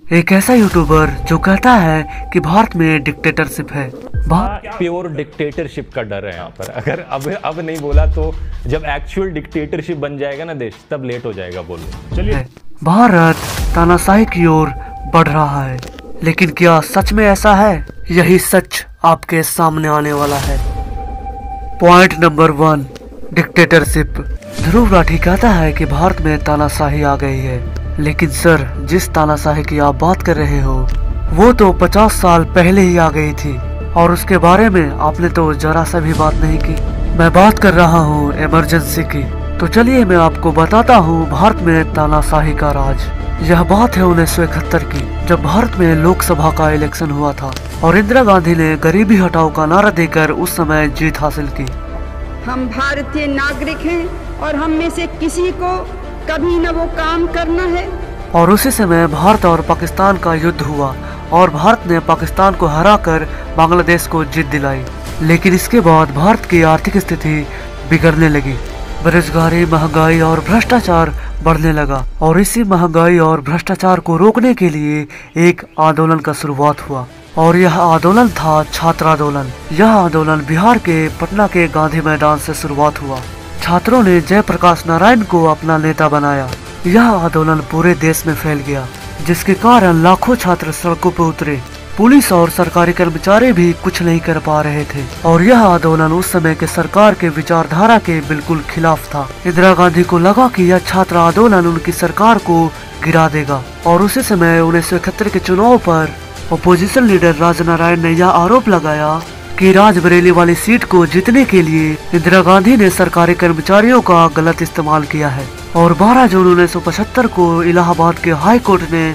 एक ऐसा यूट्यूबर जो कहता है कि भारत में डिक्टेटरशिप है। प्योर डिक्टेटरशिप का डर है यहाँ पर। अगर अब नहीं बोला तो जब एक्चुअल डिक्टेटरशिप बन जाएगा ना देश, तब लेट हो जाएगा बोलो। चलिए, भारत तानाशाही की ओर बढ़ रहा है, लेकिन क्या सच में ऐसा है? यही सच आपके सामने आने वाला है। Point number 1, dictatorship. Dhruv Rathee कहता है कि भारत में तानाशाही आ गई है, लेकिन सर, जिस तानाशाही की आप बात कर रहे हो वो तो 50 साल पहले ही आ गई थी, और उसके बारे में आपने तो जरा सा भी बात नहीं की। मैं बात कर रहा हूँ इमरजेंसी की। तो चलिए मैं आपको बताता हूँ भारत में तानाशाही का राज। यह बात है 1971 की, जब भारत में लोकसभा का इलेक्शन हुआ था और इंदिरा गांधी ने गरीबी हटाओ का नारा देकर उस समय जीत हासिल की। हम भारतीय नागरिक हैं और हम में से किसी को कभी न वो काम करना है। और उसी समय भारत और पाकिस्तान का युद्ध हुआ और भारत ने पाकिस्तान को हराकर बांग्लादेश को जीत दिलाई। लेकिन इसके बाद भारत की आर्थिक स्थिति बिगड़ने लगी। बेरोजगारी, महंगाई और भ्रष्टाचार बढ़ने लगा, और इसी महंगाई और भ्रष्टाचार को रोकने के लिए एक आंदोलन का शुरुआत हुआ, और यह आंदोलन था छात्र आंदोलन। यह आंदोलन बिहार के पटना के गांधी मैदान से शुरुआत हुआ। छात्रों ने जयप्रकाश नारायण को अपना नेता बनाया। यह आंदोलन पूरे देश में फैल गया, जिसके कारण लाखों छात्र सड़कों पर उतरे। पुलिस और सरकारी कर्मचारी भी कुछ नहीं कर पा रहे थे, और यह आंदोलन उस समय के सरकार के विचारधारा के बिल्कुल खिलाफ था। इंदिरा गांधी को लगा कि यह छात्र आंदोलन उनकी सरकार को गिरा देगा, और उसी समय 1971 के चुनाव पर अपोजिशन लीडर राजनारायण ने यह आरोप लगाया कि राजबरेली वाली सीट को जीतने के लिए इंदिरा गांधी ने सरकारी कर्मचारियों का गलत इस्तेमाल किया है। और 12 जून 1975 को इलाहाबाद के हाई कोर्ट ने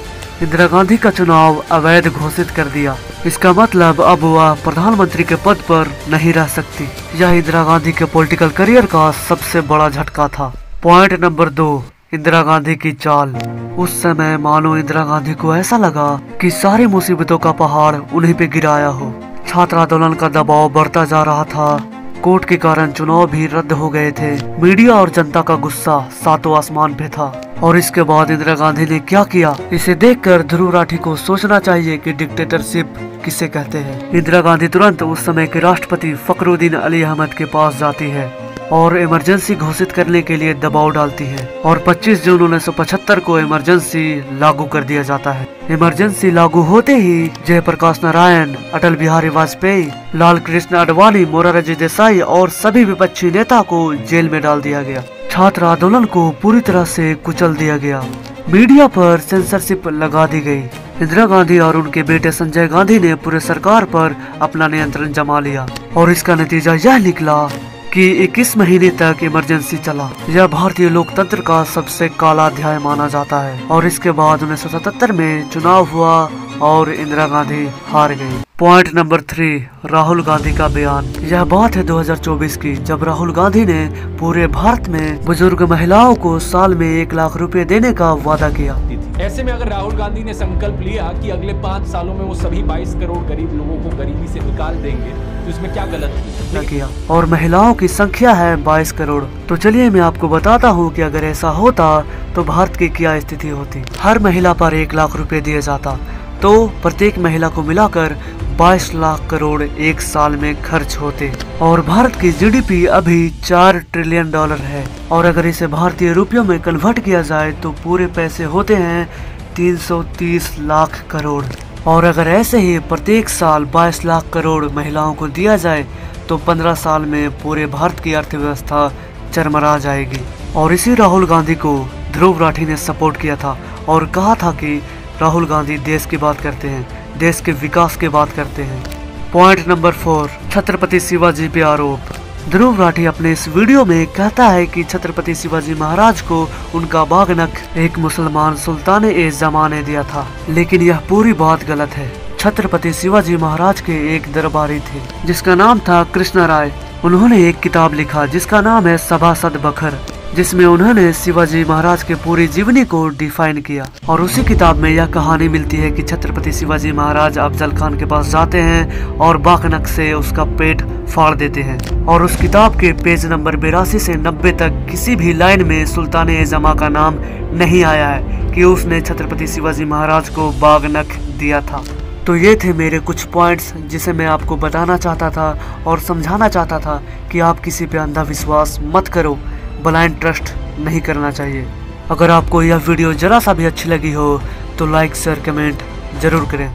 इंदिरा गांधी का चुनाव अवैध घोषित कर दिया। इसका मतलब अब वह प्रधानमंत्री के पद पर नहीं रह सकती। यह इंदिरा गांधी के पॉलिटिकल करियर का सबसे बड़ा झटका था। पॉइंट नंबर 2, इंदिरा गांधी की चाल। उस समय मानो इंदिरा गांधी को ऐसा लगा कि सारी मुसीबतों का पहाड़ उन्हीं पे गिराया हो। छात्र आंदोलन का दबाव बढ़ता जा रहा था, कोर्ट के कारण चुनाव भी रद्द हो गए थे, मीडिया और जनता का गुस्सा सातों आसमान पे था। और इसके बाद इंदिरा गांधी ने क्या किया, इसे देखकर ध्रुव राठी को सोचना चाहिए कि डिक्टेटरशिप किसे कहते हैं। इंदिरा गांधी तुरंत उस समय के राष्ट्रपति फखरुद्दीन अली अहमद के पास जाती है और इमरजेंसी घोषित करने के लिए दबाव डालती है, और 25 जून 1975 को इमरजेंसी लागू कर दिया जाता है। इमरजेंसी लागू होते ही जयप्रकाश नारायण, अटल बिहारी वाजपेयी, लाल कृष्ण आडवाणी, मोरारजी देसाई और सभी विपक्षी नेता को जेल में डाल दिया गया। छात्र आंदोलन को पूरी तरह से कुचल दिया गया। मीडिया पर सेंसरशिप लगा दी गई। इंदिरा गांधी और उनके बेटे संजय गांधी ने पूरे सरकार पर अपना नियंत्रण जमा लिया, और इसका नतीजा यह निकला कि 21 महीने तक इमरजेंसी चला। यह भारतीय लोकतंत्र का सबसे काला अध्याय माना जाता है। और इसके बाद 1977 में चुनाव हुआ और इंदिरा गांधी हार गई। पॉइंट नंबर 3, राहुल गांधी का बयान। यह बात है 2024 की, जब राहुल गांधी ने पूरे भारत में बुजुर्ग महिलाओं को साल में 1 लाख रुपए देने का वादा किया। ऐसे में अगर राहुल गांधी ने संकल्प लिया कि अगले 5 सालों में वो सभी 22 करोड़ गरीब लोगों को गरीबी से निकाल देंगे, तो इसमें क्या गलत किया। और महिलाओं की संख्या है 22 करोड़। तो चलिए मैं आपको बताता हूँ कि अगर ऐसा होता तो भारत की क्या स्थिति होती। हर महिला पर 1 लाख रुपए दिया जाता, तो प्रत्येक महिला को मिलाकर 22 लाख करोड़ एक साल में खर्च होते, और भारत की जीडीपी अभी $4 ट्रिलियन है। और अगर इसे भारतीय रुपयों में कन्वर्ट किया जाए तो पूरे पैसे होते हैं 330 लाख करोड़। और अगर ऐसे ही प्रत्येक साल 22 लाख करोड़ महिलाओं को दिया जाए तो 15 साल में पूरे भारत की अर्थव्यवस्था चरमरा जाएगी। और इसी राहुल गांधी को ध्रुव राठी ने सपोर्ट किया था और कहा था कि राहुल गांधी देश की बात करते हैं, देश के विकास की बात करते हैं। पॉइंट नंबर 4, छत्रपति शिवाजी पे आरोप। ध्रुव राठी अपने इस वीडियो में कहता है कि छत्रपति शिवाजी महाराज को उनका बागनक एक मुसलमान सुल्तान ए जमां ने दिया था, लेकिन यह पूरी बात गलत है। छत्रपति शिवाजी महाराज के एक दरबारी थे जिसका नाम था कृष्ण राय। उन्होंने एक किताब लिखा जिसका नाम है सभासद बखर। जिसमें उन्होंने शिवाजी महाराज के पूरी जीवनी को डिफाइन किया। और उसी किताब में यह कहानी मिलती है कि छत्रपति शिवाजी महाराज अफजल खान के पास जाते हैं और बाकनक से उसका पेट फाड़ देते हैं। और उस किताब के पेज नंबर 82 से 90 तक किसी भी लाइन में सुल्तान-ए-जमा का नाम नहीं आया है कि उसने छत्रपति शिवाजी महाराज को बागनक दिया था। तो ये थे मेरे कुछ पॉइंट्स जिसे मैं आपको बताना चाहता था और समझाना चाहता था कि आप किसी पे अंधा विश्वास मत करो, ब्लाइंड ट्रस्ट नहीं करना चाहिए। अगर आपको यह वीडियो जरा सा भी अच्छी लगी हो तो लाइक शेयर कमेंट जरूर करें।